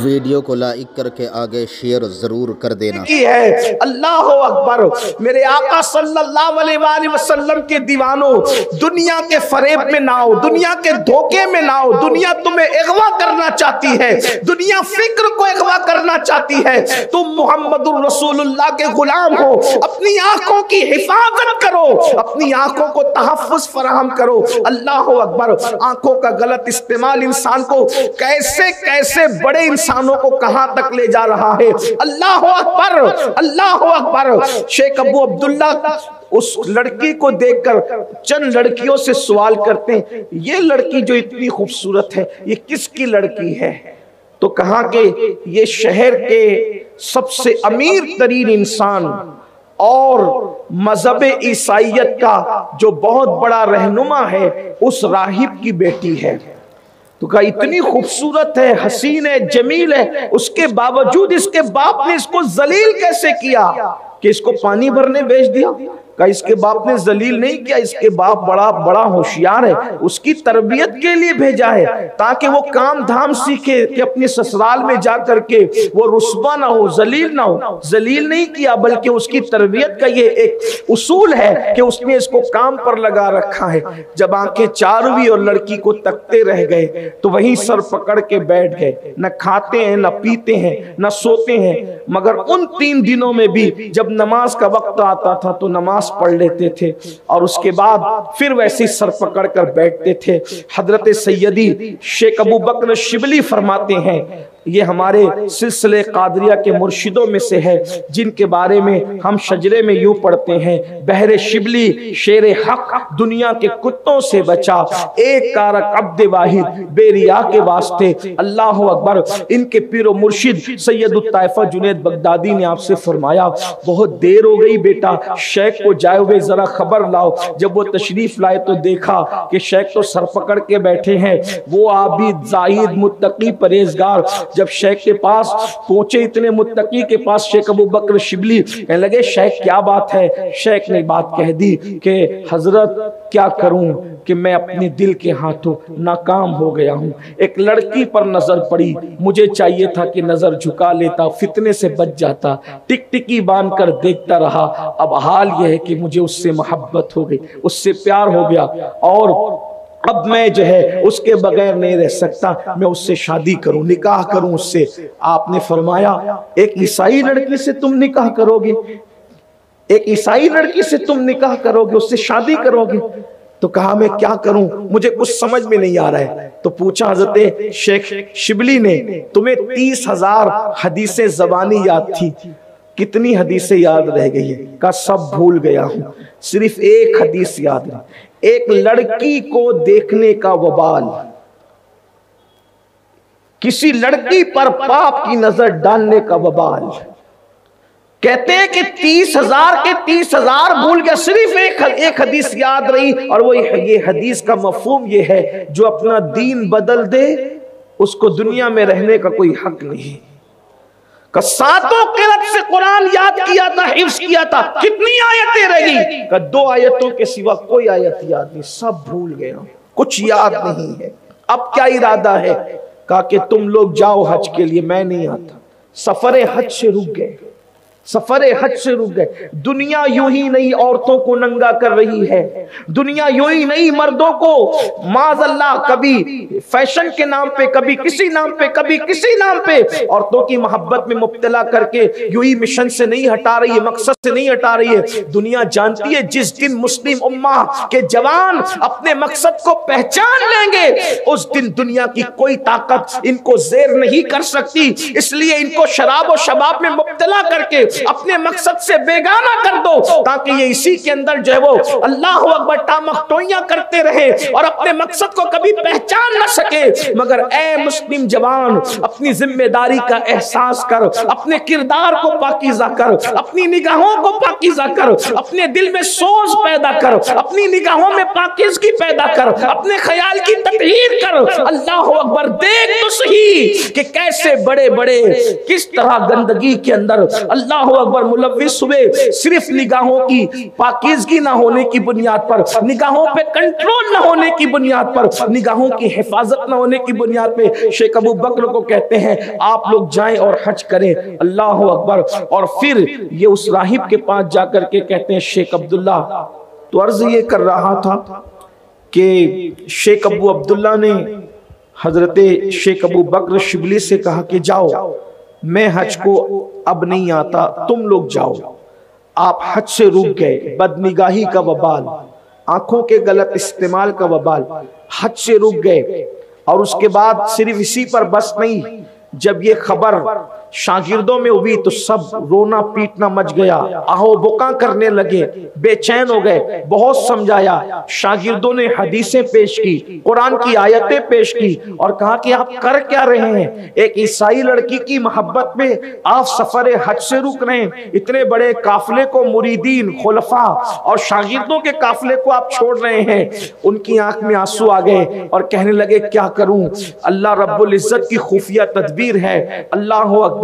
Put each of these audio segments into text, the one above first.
Video کو like کر کے آگے شیئر ضرور کر دینا کی ہے۔ اللہ اکبر۔ میرے آقا صلی اللہ علیہ وآلہ وسلم کے دیوانوں، دنیا کے فریب میں نہ ہو، دنیا کے دھوکے میں نہ ہو۔ دنیا تمہیں اغوا کرنا چاہتی ہے، دنیا فکر کو اغوا کرنا چاہتی ہے۔ تم محمد الرسول اللہ کے غلام ہو، اپنی آنکھوں کی حفاظت کرو، اپنی آنکھوں کو تحفظ فراہم کرو۔ اللہ اکبر۔ آنکھوں کا غلط استعمال انسان کو کیسے کیسے بڑے انسانوں کو کہاں تک لے جا رہا ہے۔ اللہ اکبر، اللہ اکبر۔ شیخ ابو عبداللہ اس لڑکی کو دیکھ کر چند لڑکیوں سے سوال کرتے ہیں، یہ لڑکی جو اتنی خوبصورت ہے یہ کس کی لڑکی ہے؟ تو کہا کہ یہ شہر کے سب سے امیر ترین انسان اور مذہب عیسائیت کا جو بہت بڑا رہنما ہے اس راہب کی بیٹی ہے۔ تو کہا اتنی خوبصورت ہے، حسین ہے، جمیل ہے، اس کے باوجود اس کے باپ نے اس کو ذلیل کیسے کیا کہ اس کو پانی بھرنے بھیج دیا؟ کہا اس کے باپ نے ذلیل نہیں کیا، اس کے باپ بڑا ہوشیار ہے، اس کی تربیت کے لیے بھیجا ہے تاکہ وہ کام دھام سیکھے کہ اپنے سسرال میں جا کر کے وہ رسوا نہ ہو، ذلیل نہ ہو۔ ذلیل نہیں کیا بلکہ اس کی تربیت کا یہ ایک اصول ہے کہ اس نے اس کو کام پر لگا رکھا ہے۔ جب آنکھیں چار ہوئی اور لڑکی کو تکتے رہ گئے تو وہیں سر پکڑ کے بیٹھ گئے، نہ کھاتے ہیں، نہ پیتے ہیں، نہ سوتے ہیں، مگر ان 3 دنوں میں بھی جب نماز کا وقت آتا تھا تو نماز پڑھ لیتے تھے اور اس کے بعد پھر ویسے سر پکڑ کر بیٹھتے تھے۔ حضرت سیدی شیخ ابو بکر شبلی فرماتے ہیں، یہ ہمارے سلسلہ قادریہ کے مرشدوں میں سے ہے جن کے بارے میں ہم شجرے میں یوں پڑھتے ہیں، بہر شبلی شیر حق دنیا کے کتوں سے بچا، ایک کارک عبد واحد بے ریا کے واسطے۔ اللہ اکبر۔ ان کے پیر و مرشد سید الطائفہ جنید بغدادی نے آپ سے فرمایا، بہت دیر ہو گئی بیٹا، شیخ کو جائے ہوئے ذرا خبر لاؤ۔ جب وہ تشریف لائے تو دیکھا کہ شیخ تو سر پکڑ کے بیٹھے ہیں، وہ عابد زاہد متقی پرہیزگار جب شیخ کے پاس پہنچے، اتنے متقی کے پاس، شیخ ابو بکر شبلی کہنے لگے شیخ کیا بات ہے؟ شیخ نے بات کہہ دی کہ حضرت کیا کروں کہ میں اپنے دل کے ہاتھوں ناکام ہو گیا ہوں، ایک لڑکی پر نظر پڑی، مجھے چاہیے تھا کہ نظر جھکا لیتا، فتنے سے بچ جاتا، ٹک ٹکی باندھ کر دیکھتا رہا، اب حال یہ ہے کہ مجھے اس سے محبت ہو گئی، اس سے پیار ہو گیا اور اب میں جو ہے اس کے بغیر نہیں رہ سکتا، میں اس سے شادی کروں، نکاح کروں اس سے۔ آپ نے فرمایا ایک عیسائی لڑکی سے تم نکاح کرو گے؟ ایک عیسائی لڑکی سے تم نکاح کرو گے، اس سے شادی کرو گے؟ تو کہا میں کیا کروں، مجھے کچھ سمجھ میں نہیں آ رہا ہے۔ تو پوچھا حضرت شیخ شبلی نے، تمہیں 30,000 حدیثیں زبانی یاد تھی، کتنی حدیثیں یاد رہ گئی ہے؟ کہا سب بھول گیا ہوں، صرف ایک حدیث یاد ہے، ایک لڑکی کو دیکھنے کا وبال، کسی لڑکی پر پاپ کی نظر ڈالنے کا وبال۔ کہتے ہیں کہ 30,000 کے 30,000 بھول گیا، صرف ایک حدیث یاد رہی، اور وہ یہ حدیث کا مفہوم یہ ہے جو اپنا دین بدل دے اس کو دنیا میں رہنے کا کوئی حق نہیں۔ کہ 7 قرات سے قرآن یاد کیا تھا، حفظ کیا تھا، کتنی آیتیں رہ گئی؟ کہ 2 آیتوں کے سوا کوئی آیت یاد نہیں، سب بھول گیا، کچھ یاد نہیں ہے۔ اب کیا ارادہ ہے؟ کہا کہ تم لوگ جاؤ حج کے لیے، میں نہیں آتا۔ سفر حج سے رک گئے، سفر حج سے رک گئے۔ دنیا یوں ہی نہیں عورتوں کو ننگا کر رہی ہے، دنیا یوں ہی نہیں مردوں کو معاذ اللہ کبھی فیشن کے نام پہ، کبھی کسی نام پہ، کبھی کسی نام پہ عورتوں کی محبت میں مبتلا کر کے یوں ہی مشن سے نہیں ہٹا رہی ہے، مقصد سے نہیں ہٹا رہی ہے۔ دنیا جانتی ہے جس دن مسلم امہ کے جوان اپنے مقصد کو پہچان لیں گے اس دن دنیا کی کوئی طاقت ان کو زیر نہیں کر سکتی، اس لیے ان کو شراب و شباب میں مبتلا کر کے اپنے مقصد سے بیگانہ کر دو تاکہ یہ اسی کے اندر جو ہے وہ اللہ اکبر ٹامکٹوئیاں کرتے رہے اور اپنے مقصد کو کبھی پہچان نہ سکے۔ مگر اے مسلم جوان، اپنی ذمہ داری کا احساس کر، اپنے کردار کو پاکیزہ کر، اپنی نگاہوں کو پاکیزہ کر، اپنے دل میں سوز پیدا کر، اپنی نگاہوں میں پاکیزگی پیدا کر، اپنے خیال کی تطہیر کر۔ اللہ اکبر، دیکھ تو صحیح کہ کیسے بڑے بڑے کس طرح گندگی کے اندر اللہ اللہ اکبر ملوث ہوئے صرف نگاہوں کی پاکیزگی نہ ہونے کی بنیاد پر، نگاہوں پہ کنٹرول نہ ہونے کی بنیاد پر، نگاہوں کی حفاظت نہ ہونے کی بنیاد پہ شیخ ابو بکر کو کہتے ہیں آپ لوگ جائیں اور حج کریں۔ اللہ اکبر۔ اور پھر یہ اس راہب کے پاس جا کر کے کہتے ہیں شیخ عبداللہ، تو عرض یہ کر رہا تھا کہ شیخ ابو عبداللہ نے حضرت شیخ ابو بکر شبلی سے کہا کہ جاؤ، میں حج کو اب نہیں آتا، تم لوگ جاؤ۔ آپ حج سے رک گئے، بدنگاہی کا وبال، آنکھوں کے غلط استعمال کا وبال، حج سے رک گئے۔ اور اس کے بعد صرف اسی پر بس نہیں، جب یہ خبر شاگردوں میں ہوئی تو سب رونا پیٹنا مچ گیا، آہو بکا کرنے لگے، بے چین ہو گئے۔ بہت سمجھایا، شاگردوں نے حدیثیں پیش کی، قرآن کی آیتیں پیش کی اور کہا کہ آپ کر کیا رہے ہیں؟ ایک عیسائی لڑکی کی محبت میں آپ سفر حج سے رک رہے ہیں، اتنے بڑے قافلے کو، مریدین، خلفاء اور شاگردوں کے قافلے کو آپ چھوڑ رہے ہیں۔ ان کی آنکھ میں آنسو آ گئے اور کہنے لگے کیا کروں، اللہ رب العزت کی خفیہ تدبیر ہے، اللہ اکبر،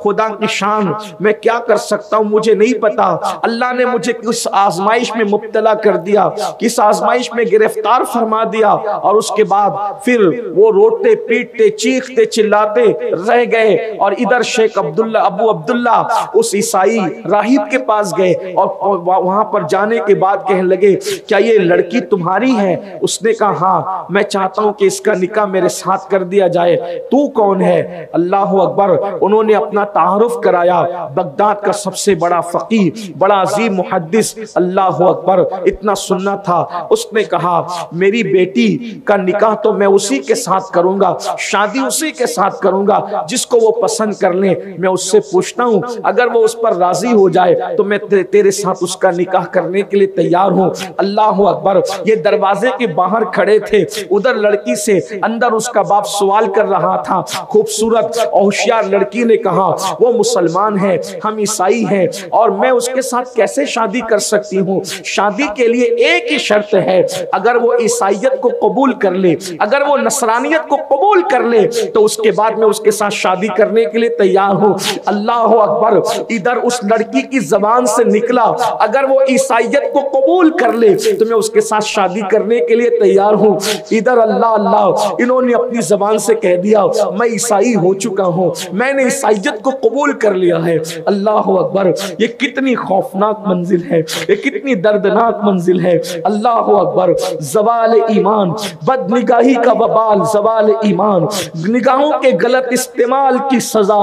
خدا کی شان، میں کیا کر سکتا ہوں مجھے نہیں پتا۔ اللہ نے مجھے کس آزمائش میں مبتلا کر دیا، کس آزمائش میں گرفتار فرما دیا، اور اس کے بعد پھر وہ روتے پیٹتے چیختے چلاتے رہ گئے۔ اور ادھر شیخ عبداللہ ابو عبداللہ اس عیسائی راہب کے پاس گئے اور وہاں پر جانے کے بعد کہنے لگے کیا یہ لڑکی تمہاری ہے؟ اس نے کہا ہاں، میں چاہتا ہوں کہ اس کا نکاح میرے ساتھ کر دیا جائے، تو کون ہے؟ اللہ اکبر۔ انہوں نے اپنا تعارف کرایا، بغداد کا سب سے بڑا فقیہ، بڑا عظیم محدث، اللہ اکبر، اتنا سننا تھا۔ اس نے کہا میری بیٹی کا نکاح تو میں اسی کے ساتھ کروں گا، شادی اسی کے ساتھ کروں گا جس کو وہ پسند کر لیں، میں اس سے پوچھتا ہوں، اگر وہ اس پر راضی ہو جائے تو میں تیرے ساتھ اس کا نکاح کرنے کے لیے تیار ہوں۔ اللہ اکبر۔ یہ دروازے کے باہر کھڑے تھے، ادھر لڑکی سے، اندر اس کا باپ سوال کر رہا تھا۔ خوبصورت ہوشیار لڑکی نے کہا وہ مسلمان ہے، ہم عیسائی ہیں، اور میں اس کے ساتھ کیسے شادی کر سکتی ہوں؟ شادی کے لیے ایک ہی شرط ہے، اگر وہ عیسائیت کو قبول کر لے، اگر وہ نصرانیت کو قبول کر لے تو اس کے بعد میں اس کے ساتھ شادی کرنے کے لیے تیار ہوں۔ اللہ اکبر۔ ادھر اس لڑکی کی زبان سے نکلا اگر وہ عیسائیت کو قبول کر لے تو میں اس کے ساتھ شادی کرنے کے لیے تیار ہوں۔ ادھر اللہ اللہ، انہوں نے اپنی زبان سے کہہ دیا میں عیسائی ہو چکا ہوں، میں نے عیسائیت کو قبول کر لیا ہے۔ اللہ اکبر۔ یہ کتنی خوفناک منزل ہے، یہ کتنی دردناک منزل ہے۔ اللہ اکبر۔ زوال ایمان، بد نگاہی کا وبال، زوال ایمان، نگاہوں کے غلط استعمال کی سزا،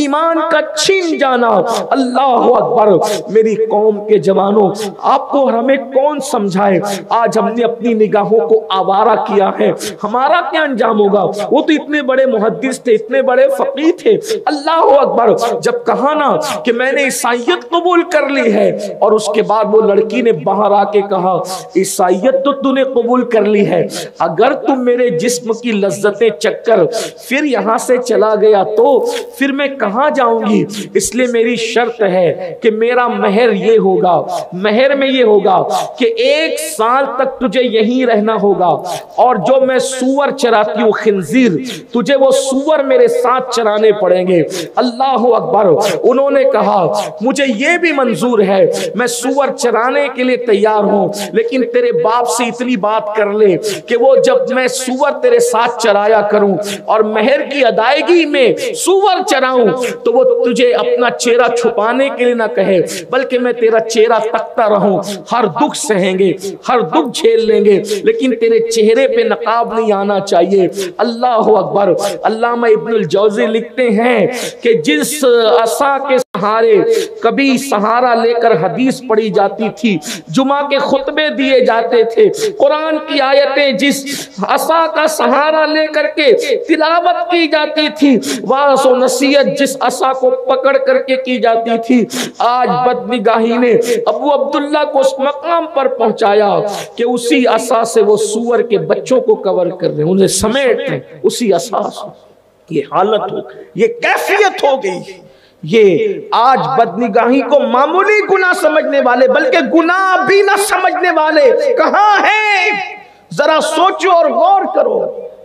ایمان کا چھین جانا۔ اللہ اکبر۔ میری قوم کے جوانوں، آپ کو اور ہمیں کون سمجھائے؟ آج ہم نے اپنی نگاہوں کو آوارہ کیا ہے، ہمارا کیا انجام ہوگا؟ وہ تو اتنے بڑے محدث تھے، اتنے بڑے فقیہ تھے۔ اللہ اکبر۔ جب کہا نا کہ میں نے عیسائیت قبول کر لی ہے، اور اس کے بعد وہ لڑکی نے باہر آ کے کہا عیسائیت تو تو نے قبول کر لی ہے، اگر تم میرے جسم کی لذتیں چکھ کر پھر یہاں سے چلا گیا تو پھر میں کہاں جاؤں گی؟ اس لیے میری شرط ہے کہ میرا مہر یہ ہوگا، مہر میں یہ ہوگا کہ 1 سال تک تجھے یہیں رہنا ہوگا، اور جو میں سور چراتی ہوں خنزیر، تجھے وہ سور میرے ساتھ چرانے پڑیں گے۔ اللہ اکبر۔ انہوں نے کہا مجھے یہ بھی منظور ہے، میں سور چرانے کے لیے تیار ہوں، لیکن تیرے باپ سے اتنی بات کر لے کہ وہ جب میں سور تیرے ساتھ چرایا کروں اور مہر کی ادائیگی میں سور چراؤں تو وہ تجھے اپنا چہرہ چھپانے کے لیے نہ کہے، بلکہ میں تیرا چہرہ تکتا رہوں، ہر دکھ سہیں گے، ہر دکھ جھیل لیں گے، لیکن تیرے چہرے پہ نقاب نہیں آنا چاہیے۔ اللہ اکبر۔ علامہ ابن الجوزی لکھتے ہیں کہ جس عصا کے سہارے کبھی سہارا لے کر حدیث پڑھی جاتی تھی، جمعہ کے خطبے دیے جاتے تھے، قرآن کی آیتیں جس عصا کا سہارا لے کر کے تلاوت کی جاتی تھی، واعظ و نصیحت جس عصا کو پکڑ کر کے کی جاتی تھی، آج بدنگاہی نے ابو عبداللہ کو اس مقام پر پہنچایا کہ اسی عصا سے وہ سور کے بچوں کو کور کر رہے ہیں، انہیں سمیٹ رہے ہیں اسی عصا سے۔ یہ حالت ہو، یہ کیفیت ہو گئی۔ یہ آج بدنگاہی کو معمولی گناہ سمجھنے والے، بلکہ گناہ بھی نہ سمجھنے والے کہاں ہیں؟ ذرا سوچو اور غور کرو۔